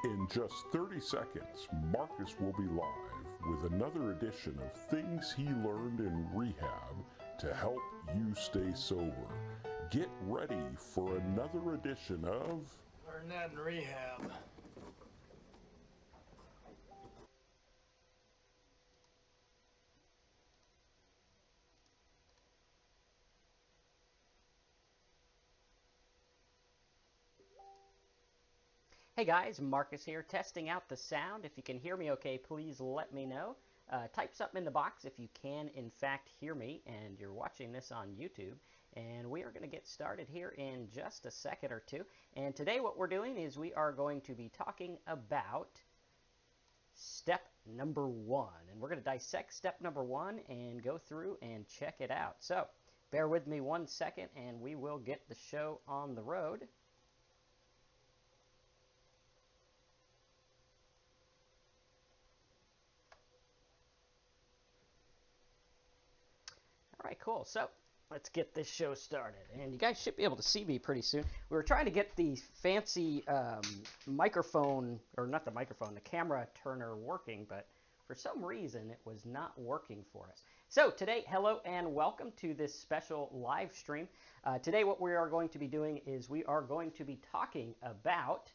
In just 30 seconds, Marcus will be live with another edition of things he learned in rehab to help you stay sober. Get ready for another edition of Learn that in rehab. Hey guys, Marcus here, testing out the sound. If you can hear me okay, please let me know. Type something in the box if you can, in fact, hear me, and you're watching this on YouTube. And we are going to get started here in just a second or two. And today what we're doing is we are going to be talking about step number 1. And we're going to dissect step number 1 and go through and check it out. So bear with me 1 second and we will get the show on the road. All right, cool. So let's get this show started. And you guys should be able to see me pretty soon. We were trying to get the fancy microphone, or not the microphone, the camera turner working, but for some reason it was not working for us. So today, hello and welcome to this special live stream. Today what we are going to be doing is we are going to be talking about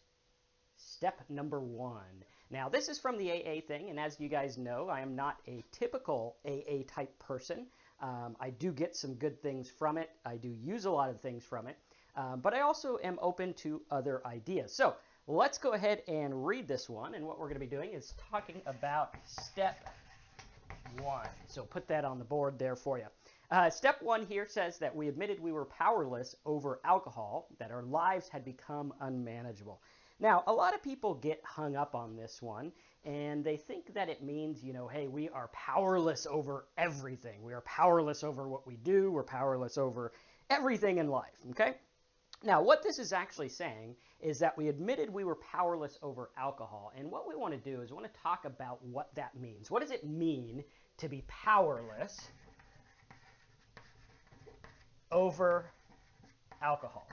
step number 1. Now, this is from the AA thing, and as you guys know, I am not a typical AA type person. I do get some good things from it. I do use a lot of things from it, but I also am open to other ideas. So let's go ahead and read this one, and what we're going to be doing is talking about step 1. So put that on the board there for you. Step 1 here says that we admitted we were powerless over alcohol, that our lives had become unmanageable. Now, a lot of people get hung up on this one, and they think that it means, you know, hey, we are powerless over everything. We are powerless over what we do. We're powerless over everything in life, okay? Now, what this is actually saying is that we admitted we were powerless over alcohol, and what we want to do is we want to talk about what that means. What does it mean to be powerless over alcohol?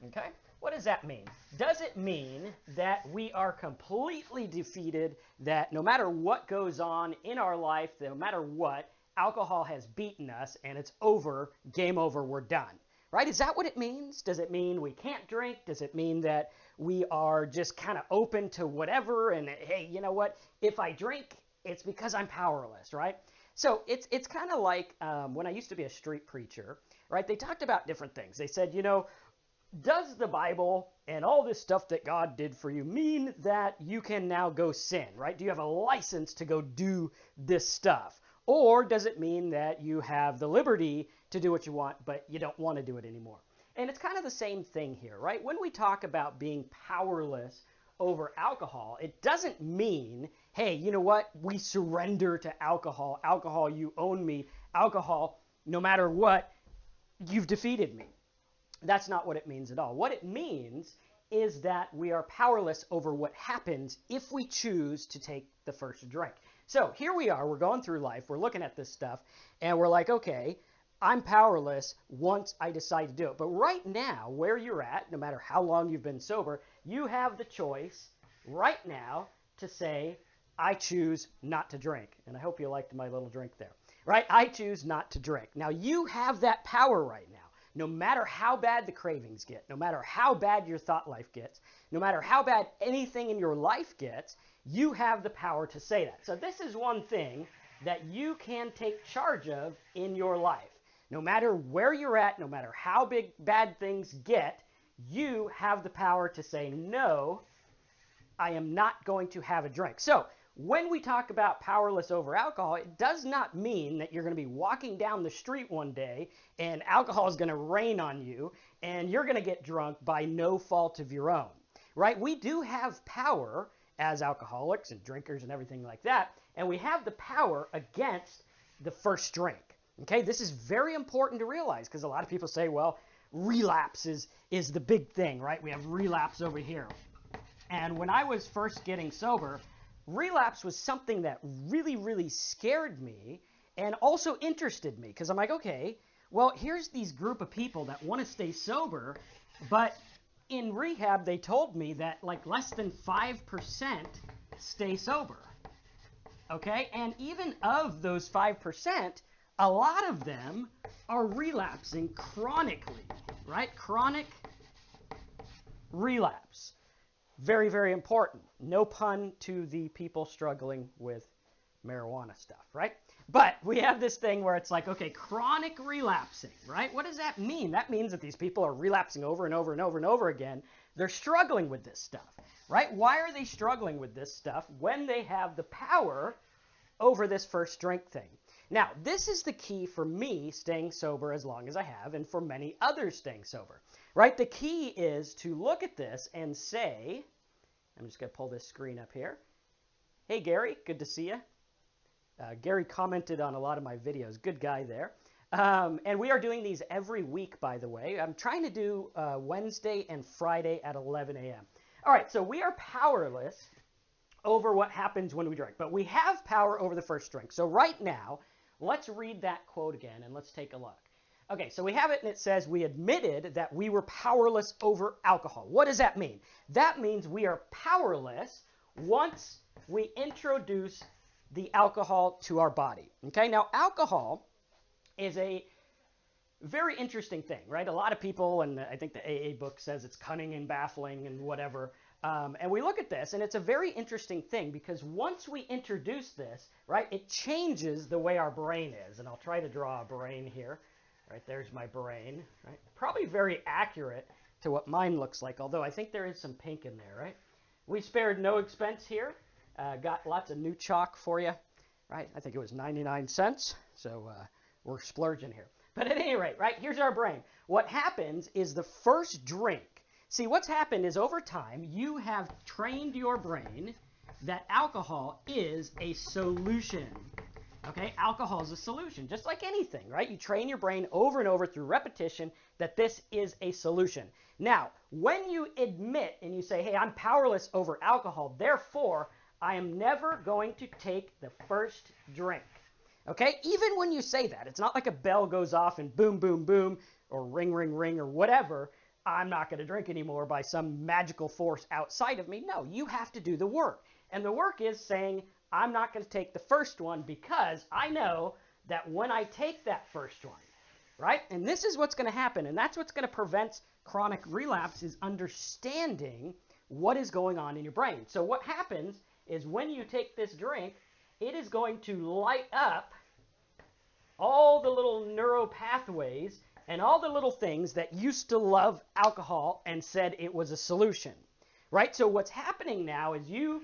Okay? What does that mean? Does it mean that we are completely defeated, that no matter what goes on in our life, no matter what, alcohol has beaten us and it's over, game over, we're done? Right? Is that what it means? Does it mean we can't drink? Does it mean that we are just kind of open to whatever and, hey, you know what? If I drink, it's because I'm powerless, right? So it's kind of like when I used to be a street preacher, right? They talked about different things. They said, you know, does the Bible and all this stuff that God did for you mean that you can now go sin, right? Do you have a license to go do this stuff? Or does it mean that you have the liberty to do what you want, but you don't want to do it anymore? And it's kind of the same thing here, right? When we talk about being powerless over alcohol, it doesn't mean, hey, you know what? We surrender to alcohol. Alcohol, you own me. Alcohol, no matter what, you've defeated me. That's not what it means at all. What it means is that we are powerless over what happens if we choose to take the first drink. So here we are, we're going through life, we're looking at this stuff, and we're like, okay, I'm powerless once I decide to do it. But right now, where you're at, no matter how long you've been sober, you have the choice right now to say, I choose not to drink. And I hope you liked my little drink there, right? I choose not to drink. Now, you have that power right now. No matter how bad the cravings get, no matter how bad your thought life gets, no matter how bad anything in your life gets, you have the power to say that. So this is one thing that you can take charge of in your life. No matter where you're at, no matter how bad things get, you have the power to say, no, I am not going to have a drink. So when we talk about powerless over alcohol, it does not mean that you're going to be walking down the street one day and alcohol is going to rain on you and you're going to get drunk by no fault of your own, right? We do have power as alcoholics and drinkers and everything like that, and we have the power against the first drink, okay? This is very important to realize because a lot of people say, well, relapse is the big thing, right? We have relapse over here. And when I was first getting sober, relapse was something that really, really scared me and also interested me because I'm like, okay, well, here's these group of people that want to stay sober, but in rehab, they told me that like less than 5% stay sober. Okay, and even of those 5%, a lot of them are relapsing chronically, right? Chronic relapse. Very, very important. No pun to the people struggling with marijuana stuff, right? But we have this thing where it's like, okay, chronic relapsing, right? What does that mean? That means that these people are relapsing over and over and over and over again. They're struggling with this stuff, right? Why are they struggling with this stuff when they have the power over this first drink thing? Now, this is the key for me staying sober as long as I have, and for many others staying sober, right? The key is to look at this and say, I'm just going to pull this screen up here. Hey, Gary, good to see you. Gary commented on a lot of my videos. Good guy there. And we are doing these every week, by the way. I'm trying to do Wednesday and Friday at 11 a.m. All right, so we are powerless over what happens when we drink, but we have power over the first drink. So right now, let's read that quote again, and let's take a look. Okay, so we have it, and it says, we admitted that we were powerless over alcohol. What does that mean? That means we are powerless once we introduce the alcohol to our body. Okay, now alcohol is a very interesting thing, right? A lot of people, and I think the AA book says it's cunning and baffling and whatever. And we look at this, and it's a very interesting thing because once we introduce this, right, it changes the way our brain is. And I'll try to draw a brain here. Right, there's my brain, right? Probably very accurate to what mine looks like, although I think there is some pink in there, right? We spared no expense here. Got lots of new chalk for you, right? I think it was 99 cents, so we're splurging here. But at any rate, right, here's our brain. What happens is the first drink. See, what's happened is over time, you have trained your brain that alcohol is a solution. Okay, alcohol is a solution, just like anything, right? You train your brain over and over through repetition that this is a solution. Now, when you admit and you say, hey, I'm powerless over alcohol, therefore, I am never going to take the first drink. Okay, even when you say that, it's not like a bell goes off and boom, boom, boom, or ring, ring, ring, or whatever, I'm not going to drink anymore by some magical force outside of me. No, you have to do the work. And the work is saying, I'm not going to take the first one because I know that when I take that first one, right? And this is what's going to happen. And that's what's going to prevent chronic relapse is understanding what is going on in your brain. So what happens is when you take this drink, it is going to light up all the little neural pathways and all the little things that used to love alcohol and said it was a solution, right? So what's happening now is you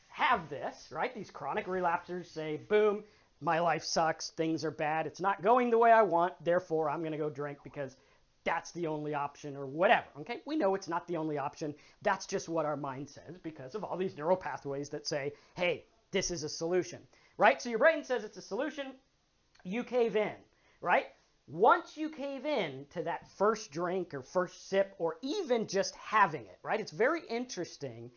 have this, right? These chronic relapsers say, boom, my life sucks, things are bad, it's not going the way I want, therefore I'm going to go drink because that's the only option or whatever, okay? We know it's not the only option. That's just what our mind says because of all these neural pathways that say, hey, this is a solution, right? So your brain says it's a solution, you cave in, right? Once you cave in to that first drink or first sip or even just having it, right? It's very interesting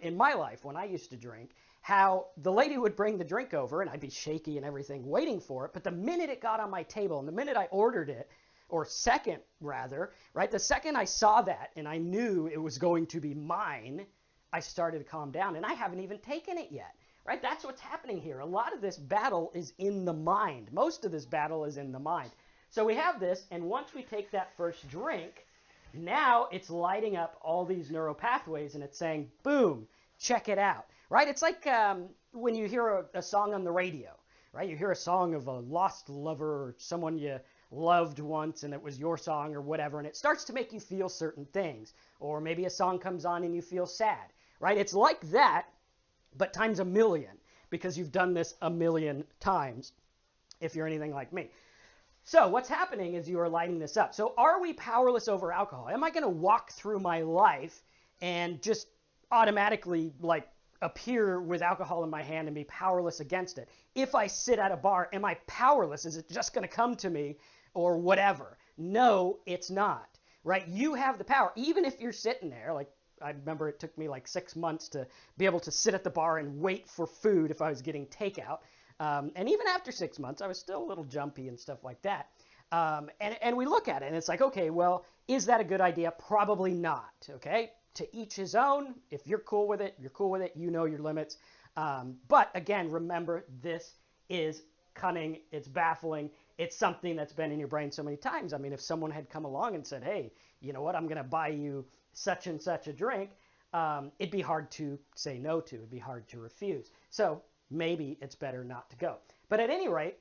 in my life when I used to drink, how the lady would bring the drink over and I'd be shaky and everything waiting for it. But the minute it got on my table and the minute I ordered it, or second rather, right? The second I saw that and I knew it was going to be mine, I started to calm down and I haven't even taken it yet, right? That's what's happening here. A lot of this battle is in the mind. Most of this battle is in the mind. So we have this, and once we take that first drink, now it's lighting up all these neural pathways and it's saying, boom, check it out, right? It's like when you hear a song on the radio, right? You hear a song of a lost lover or someone you loved once and it was your song or whatever, and it starts to make you feel certain things. Or maybe a song comes on and you feel sad, right? It's like that, but times a million because you've done this a million times if you're anything like me. So what's happening is you are lighting this up. So are we powerless over alcohol? Am I going to walk through my life and just automatically like appear with alcohol in my hand and be powerless against it? If I sit at a bar, am I powerless? Is it just going to come to me or whatever? No, it's not, right? You have the power. Even if you're sitting there, like I remember it took me like 6 months to be able to sit at the bar and wait for food if I was getting takeout. And even after 6 months, I was still a little jumpy and stuff like that. And we look at it and it's like, okay, well, is that a good idea? Probably not, okay? To each his own. If you're cool with it, you're cool with it. You know your limits. But again, remember, this is cunning. It's baffling. It's something that's been in your brain so many times. I mean, if someone had come along and said, hey, you know what, I'm going to buy you such and such a drink, it'd be hard to say no to. It'd be hard to refuse. So maybe it's better not to go. But at any rate,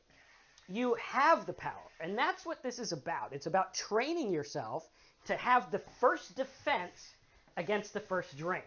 you have the power. And that's what this is about. It's about training yourself to have the first defense against the first drink.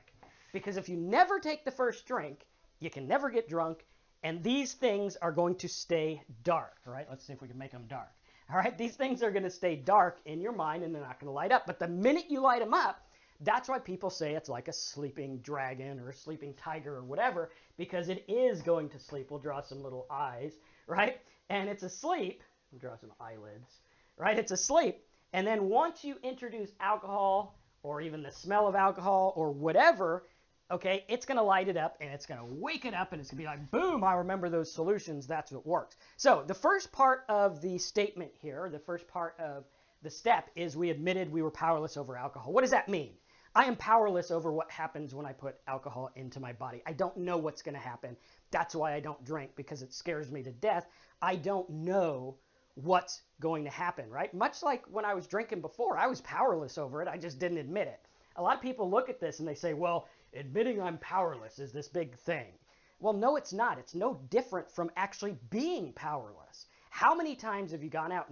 Because if you never take the first drink, you can never get drunk, and these things are going to stay dark. All right, let's see if we can make them dark. All right, these things are going to stay dark in your mind, and they're not going to light up. But the minute you light them up, that's why people say it's like a sleeping dragon or a sleeping tiger or whatever, because it is going to sleep. We'll draw some little eyes, right? And it's asleep. We'll draw some eyelids, right? It's asleep. And then once you introduce alcohol or even the smell of alcohol or whatever, okay, it's going to light it up and it's going to wake it up and it's going to be like, boom, I remember those solutions. That's what works. So the first part of the statement here, the first part of the step is we admitted we were powerless over alcohol. What does that mean? I am powerless over what happens when I put alcohol into my body. I don't know what's going to happen. That's why I don't drink, because it scares me to death. I don't know what's going to happen, right? Much like when I was drinking before, I was powerless over it. I just didn't admit it. A lot of people look at this and they say, well, admitting I'm powerless is this big thing. Well, no, it's not. It's no different from actually being powerless. How many times have you gone out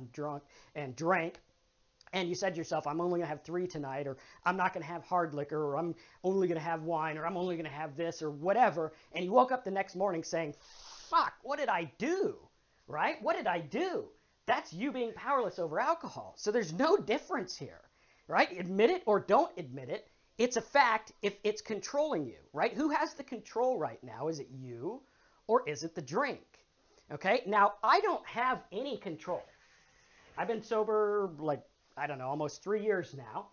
and drank and you said to yourself, I'm only going to have 3 tonight, or I'm not going to have hard liquor, or I'm only going to have wine, or I'm only going to have this, or whatever, and you woke up the next morning saying, fuck, what did I do? Right? What did I do? That's you being powerless over alcohol. So there's no difference here, right? Admit it or don't admit it. It's a fact if it's controlling you, right? Who has the control right now? Is it you or is it the drink? Okay, now I don't have any control. I've been sober almost 3 years now,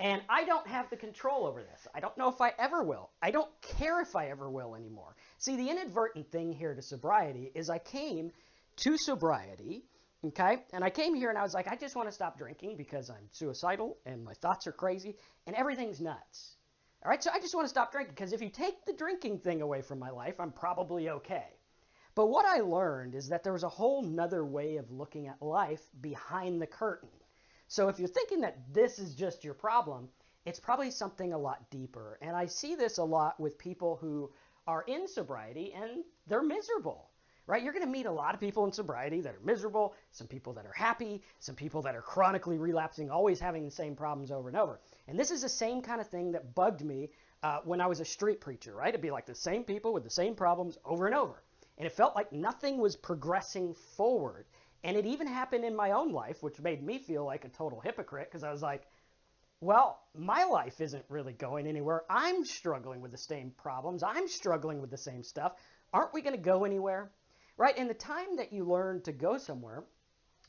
and I don't have the control over this. I don't know if I ever will. I don't care if I ever will anymore. See, the inadvertent thing here to sobriety is I came to sobriety, okay, and I came here and I was like, I just want to stop drinking because I'm suicidal and my thoughts are crazy and everything's nuts. All right, so I just want to stop drinking because if you take the drinking thing away from my life, I'm probably okay. But what I learned is that there was a whole nother way of looking at life behind the curtain. So if you're thinking that this is just your problem, it's probably something a lot deeper. And I see this a lot with people who are in sobriety and they're miserable, right? You're going to meet a lot of people in sobriety that are miserable, some people that are happy, some people that are chronically relapsing, always having the same problems over and over. And this is the same kind of thing that bugged me when I was a street preacher, right? It'd be like the same people with the same problems over and over. And it felt like nothing was progressing forward. And it even happened in my own life, which made me feel like a total hypocrite because I was like, well, my life isn't really going anywhere. I'm struggling with the same problems. I'm struggling with the same stuff. Aren't we going to go anywhere? Right? And the time that you learn to go somewhere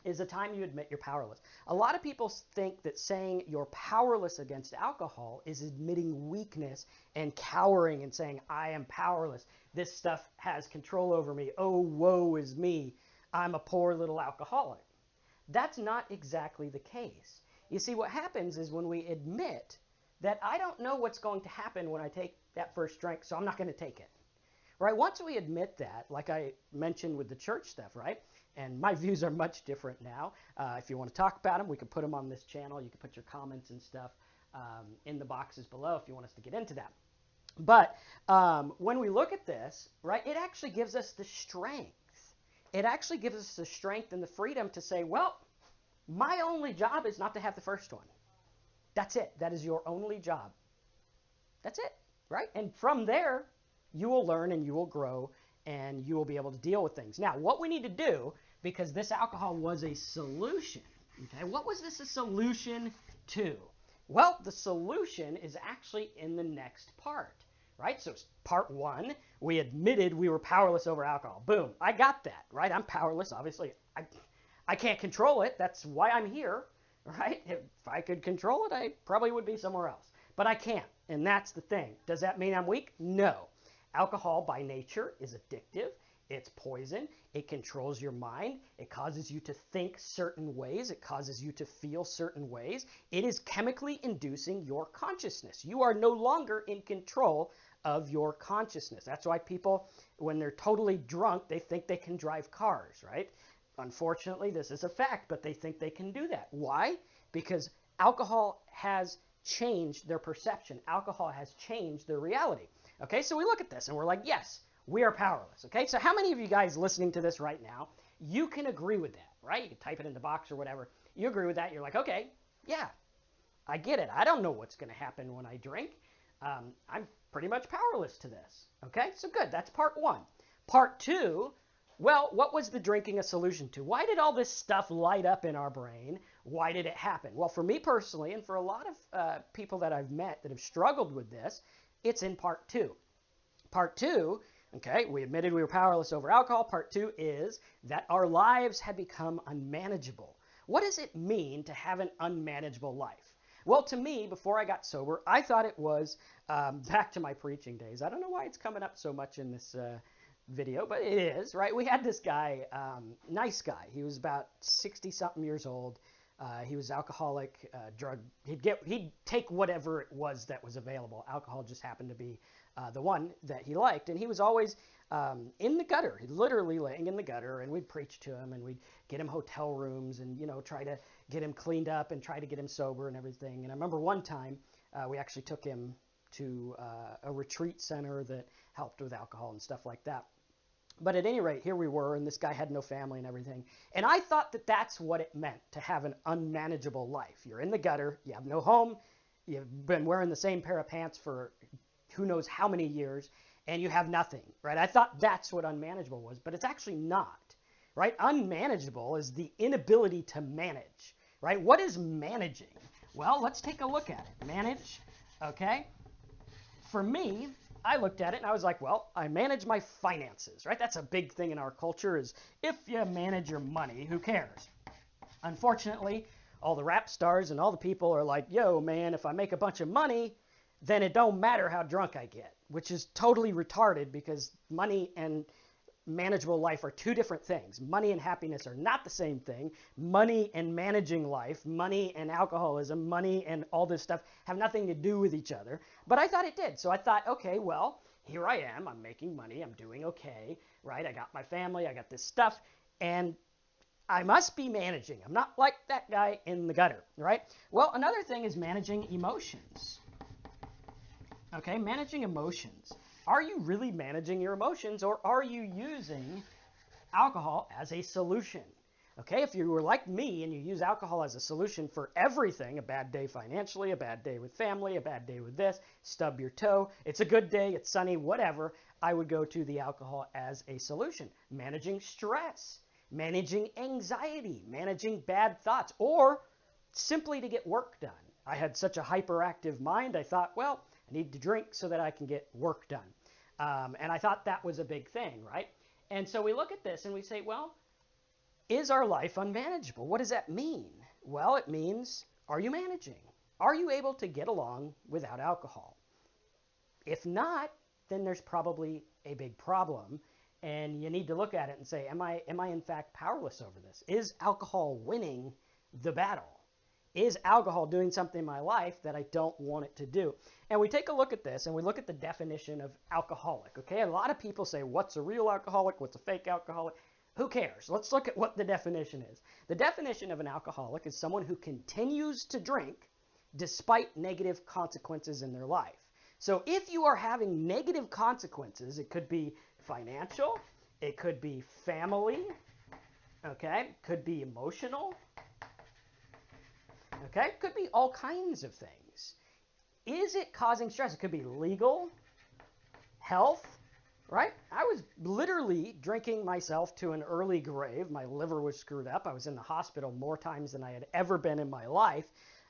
is the time you admit you're powerless. A lot of people think that saying you're powerless against alcohol is admitting weakness and cowering and saying, I am powerless. This stuff has control over me. Oh, woe is me. I'm a poor little alcoholic. That's not exactly the case. You see, what happens is when we admit that I don't know what's going to happen when I take that first drink, so I'm not going to take it. Right? Once we admit that, like I mentioned with the church stuff, right? And my views are much different now. If you want to talk about them, we can put them on this channel. You can put your comments and stuff in the boxes below if you want us to get into that. But when we look at this, right, it actually gives us the strength. It actually gives us the strength and the freedom to say, well, my only job is not to have the first one. That's it. That is your only job. That's it, right? And from there, you will learn and you will grow and you will be able to deal with things. Now, what we need to do, because this alcohol was a solution, okay, what was this a solution to? Well, the solution is actually in the next part, right? So part 1, we admitted we were powerless over alcohol. Boom, I got that, right? I'm powerless, obviously. I can't control it. That's why I'm here, right? If I could control it, I probably would be somewhere else. But I can't, and that's the thing. Does that mean I'm weak? No. Alcohol by nature is addictive. It's poison. It controls your mind. It causes you to think certain ways. It causes you to feel certain ways. It is chemically inducing your consciousness. You are no longer in control of your consciousness. That's why people, when they're totally drunk, they think they can drive cars, right? Unfortunately, this is a fact, but they think they can do that. Why? Because alcohol has changed their perception. Alcohol has changed their reality. Okay, so we look at this and we're like, yes, we are powerless. Okay, so how many of you guys listening to this right now, you can agree with that, right? You can type it in the box or whatever. You agree with that. You're like, okay, yeah, I get it. I don't know what's going to happen when I drink. I'm pretty much powerless to this. Okay, so good. That's part one. Part two, well, what was the drinking a solution to? Why did all this stuff light up in our brain? Why did it happen? Well, for me personally, and for a lot of people that I've met that have struggled with this, it's in part two. Part two, okay, we admitted we were powerless over alcohol. Part two is that our lives had become unmanageable. What does it mean to have an unmanageable life? Well, to me, before I got sober, I thought it was back to my preaching days. I don't know why it's coming up so much in this video, but it is, right? We had this guy, nice guy. He was about 60-something years old. He was alcoholic, drug. He'd take whatever it was that was available. Alcohol just happened to be the one that he liked, and he was always in the gutter. He's literally laying in the gutter, and we'd preach to him, and we'd get him hotel rooms, and try to get him cleaned up and try to get him sober and everything. And I remember one time we actually took him to a retreat center that helped with alcohol and stuff like that. But at any rate, here we were, and this guy had no family and everything. And I thought that that's what it meant to have an unmanageable life. You're in the gutter, you have no home, you've been wearing the same pair of pants for who knows how many years, and you have nothing, right? I thought that's what unmanageable was, but it's actually not, right? Unmanageable is the inability to manage, right? What is managing? Well, let's take a look at it. Manage, okay? For me, I looked at it and I was like, well, I manage my finances, right? That's a big thing in our culture is if you manage your money, who cares? Unfortunately, all the rap stars and all the people are like, yo, man, if I make a bunch of money, then it don't matter how drunk I get, which is totally retarded because money and manageable life are two different things. Money and happiness are not the same thing. Money and managing life, money and alcoholism, money and all this stuff have nothing to do with each other. But I thought it did. So I thought, okay, well, here I am. I'm making money. I'm doing okay, right? I got my family. I got this stuff. And I must be managing. I'm not like that guy in the gutter, right? Well, another thing is managing emotions. Okay, managing emotions. Are you really managing your emotions, or are you using alcohol as a solution? Okay, if you were like me and you use alcohol as a solution for everything, a bad day financially, a bad day with family, a bad day with this, stub your toe, it's a good day, it's sunny, whatever, I would go to the alcohol as a solution. Managing stress, managing anxiety, managing bad thoughts, or simply to get work done. I had such a hyperactive mind, I thought, well, I need to drink so that I can get work done. And I thought that was a big thing, right? And so we look at this and we say, well, is our life unmanageable? What does that mean? Well, it means, are you managing? Are you able to get along without alcohol? If not, then there's probably a big problem. And you need to look at it and say, am I in fact powerless over this? Is alcohol winning the battle? Is alcohol doing something in my life that I don't want it to do? And we take a look at this and we look at the definition of alcoholic, okay? A lot of people say, what's a real alcoholic? What's a fake alcoholic? Who cares? Let's look at what the definition is. The definition of an alcoholic is someone who continues to drink despite negative consequences in their life. So if you are having negative consequences, it could be financial, it could be family, okay? It could be emotional. Okay, it could be all kinds of things. Is it causing stress? It could be legal, health, right? I was literally drinking myself to an early grave. My liver was screwed up. I was in the hospital more times than I had ever been in my life.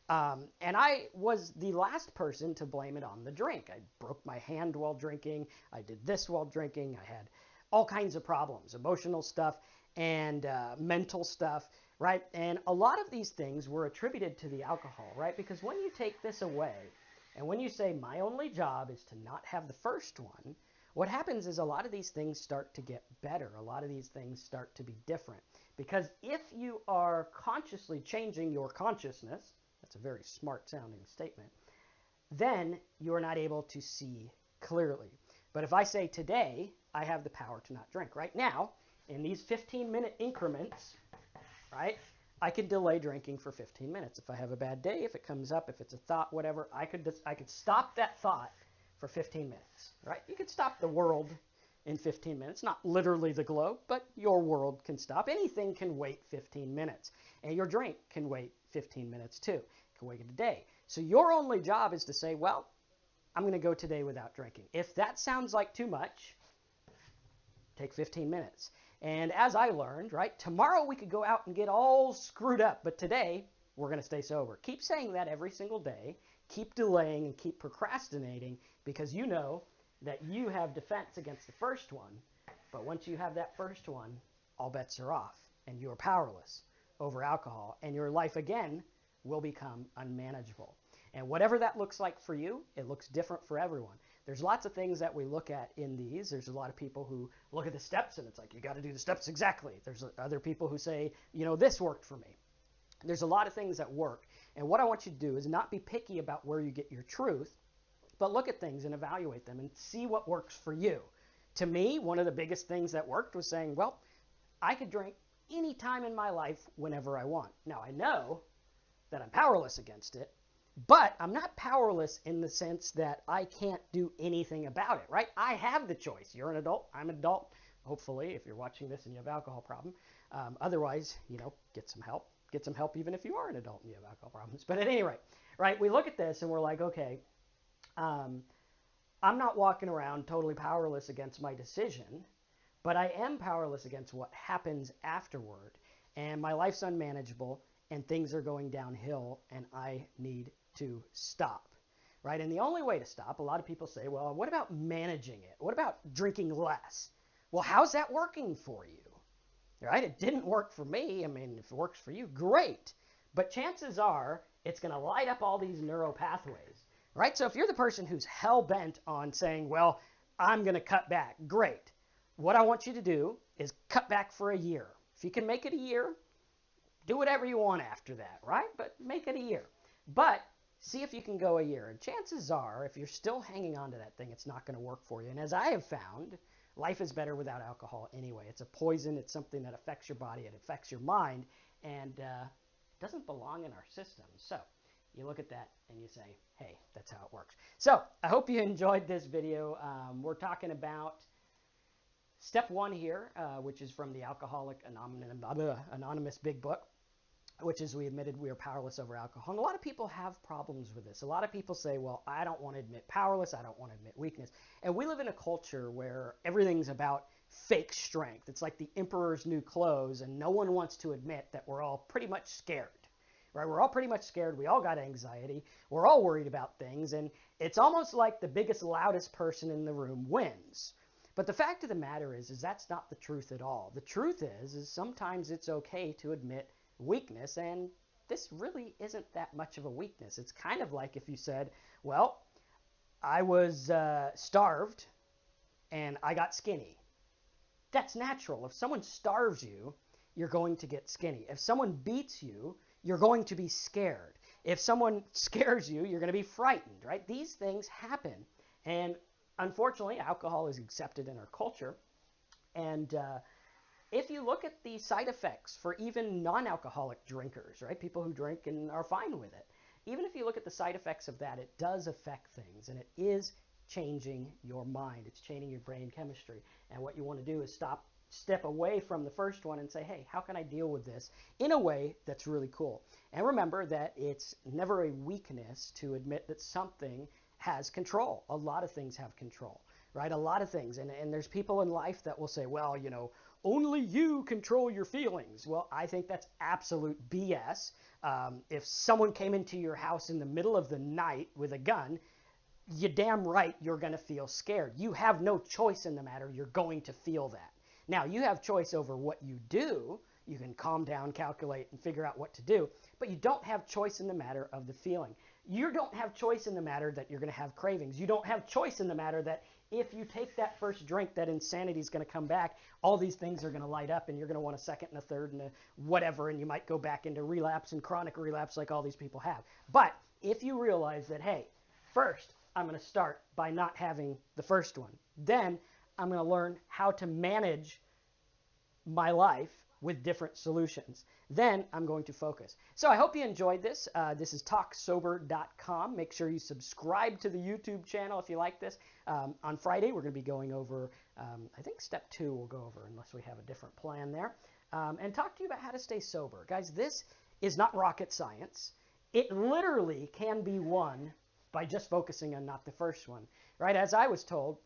And I was the last person to blame it on the drink. I broke my hand while drinking. I did this while drinking. I had all kinds of problems, emotional stuff and mental stuff. Right? And a lot of these things were attributed to the alcohol, right? Because when you take this away, and when you say, my only job is to not have the first one, what happens is a lot of these things start to get better. A lot of these things start to be different. Because if you are consciously changing your consciousness, that's a very smart sounding statement, then you're not able to see clearly. But if I say today, I have the power to not drink. Right now, in these 15-minute increments, right, I could delay drinking for 15 minutes. If I have a bad day, if it comes up, if it's a thought, whatever, I could stop that thought for 15 minutes, right? You could stop the world in 15 minutes, not literally the globe, but your world can stop. Anything can wait 15 minutes, and your drink can wait 15 minutes too. It can wait a day. So your only job is to say, well, I'm going to go today without drinking. If that sounds like too much, take 15 minutes. And as I learned, right, tomorrow we could go out and get all screwed up, but today we're going to stay sober. Keep saying that every single day. Keep delaying and keep procrastinating, because you know that you have defense against the first one. But once you have that first one, all bets are off, and you are powerless over alcohol, and your life again will become unmanageable. And whatever that looks like for you, it looks different for everyone. There's lots of things that we look at in these. There's a lot of people who look at the steps and it's like, you got to do the steps exactly. There's other people who say, you know, this worked for me. There's a lot of things that work. And what I want you to do is not be picky about where you get your truth, but look at things and evaluate them and see what works for you. To me, one of the biggest things that worked was saying, well, I could drink any time in my life whenever I want. Now, I know that I'm powerless against it, but I'm not powerless in the sense that I can't do anything about it, right? I have the choice. You're an adult. I'm an adult. Hopefully, if you're watching this and you have an alcohol problem. Otherwise, you know, get some help. Get some help even if you are an adult and you have alcohol problems. But at any rate, right, we look at this and we're like, okay, I'm not walking around totally powerless against my decision, but I am powerless against what happens afterward. And my life's unmanageable and things are going downhill and I need to stop, right? And the only way to stop, a lot of people say, well, what about managing it? What about drinking less? Well, how's that working for you? Right? It didn't work for me. I mean, if it works for you, great. But chances are it's going to light up all these neural pathways, right? So if you're the person who's hell-bent on saying, well, I'm going to cut back, great. What I want you to do is cut back for a year. If you can make it a year, do whatever you want after that, right? But make it a year. But see if you can go a year. And chances are, if you're still hanging on to that thing, it's not going to work for you. And as I have found, life is better without alcohol anyway. It's a poison. It's something that affects your body. It affects your mind. And it doesn't belong in our system. So you look at that and you say, hey, that's how it works. So I hope you enjoyed this video. We're talking about step 1 here, which is from the Alcoholic Anonymous Big Book, which is we admitted we are powerless over alcohol. And a lot of people have problems with this. A lot of people say, well, I don't want to admit powerless. I don't want to admit weakness. And we live in a culture where everything's about fake strength. It's like the emperor's new clothes, and no one wants to admit that we're all pretty much scared. Right? We're all pretty much scared. We all got anxiety. We're all worried about things. And it's almost like the biggest, loudest person in the room wins. But the fact of the matter is that's not the truth at all. The truth is sometimes it's okay to admit weakness, and this really isn't that much of a weakness. It's kind of like if you said, well, I was starved and I got skinny. That's natural. If someone starves you, you're going to get skinny. If someone beats you, you're going to be scared. If someone scares you, you're going to be frightened, right? These things happen. And unfortunately, alcohol is accepted in our culture. And if you look at the side effects for even non-alcoholic drinkers, right, people who drink and are fine with it, even if you look at the side effects of that, it does affect things, and it is changing your mind. It's changing your brain chemistry. And what you want to do is step away from the first one and say, hey, how can I deal with this in a way that's really cool? And remember that it's never a weakness to admit that something has control. A lot of things have control, right? A lot of things. And there's people in life that will say, well, you know, only you control your feelings. Well, I think that's absolute BS. If someone came into your house in the middle of the night with a gun, you're damn right you're going to feel scared. You have no choice in the matter. You're going to feel that. Now, you have choice over what you do. You can calm down, calculate, and figure out what to do. But you don't have choice in the matter of the feeling. You don't have choice in the matter that you're going to have cravings. You don't have choice in the matter that if you take that first drink, that insanity is going to come back. All these things are going to light up, and you're going to want a second and a third and a whatever, and you might go back into relapse and chronic relapse like all these people have. But if you realize that, hey, first, I'm going to start by not having the first one. Then I'm going to learn how to manage my life with different solutions. Then I'm going to focus. So I hope you enjoyed this. This is talksober.com. Make sure you subscribe to the YouTube channel if you like this. On Friday, we're going to be going over, I think step 2 we'll go over, unless we have a different plan there, and talk to you about how to stay sober. Guys, this is not rocket science. It literally can be won by just focusing on not the first one, right? As I was told,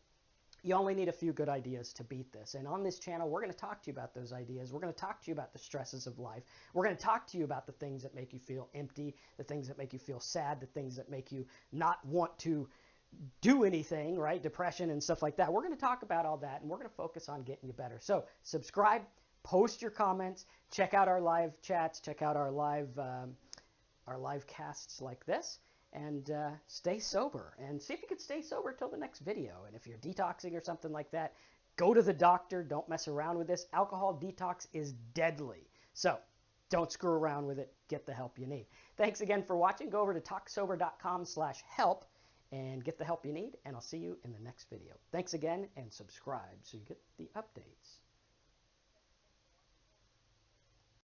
you only need a few good ideas to beat this. And on this channel, we're going to talk to you about those ideas. We're going to talk to you about the stresses of life. We're going to talk to you about the things that make you feel empty, the things that make you feel sad, the things that make you not want to do anything, right? Depression and stuff like that. We're going to talk about all that, and we're going to focus on getting you better. So subscribe, post your comments, check out our live chats, check out our live casts like this. And stay sober, and see if you can stay sober till the next video. And if you're detoxing or something like that, go to the doctor. Don't mess around with this. Alcohol detox is deadly. So don't screw around with it. Get the help you need. Thanks again for watching. Go over to talksober.com/help and get the help you need. And I'll see you in the next video. Thanks again, and subscribe so you get the updates.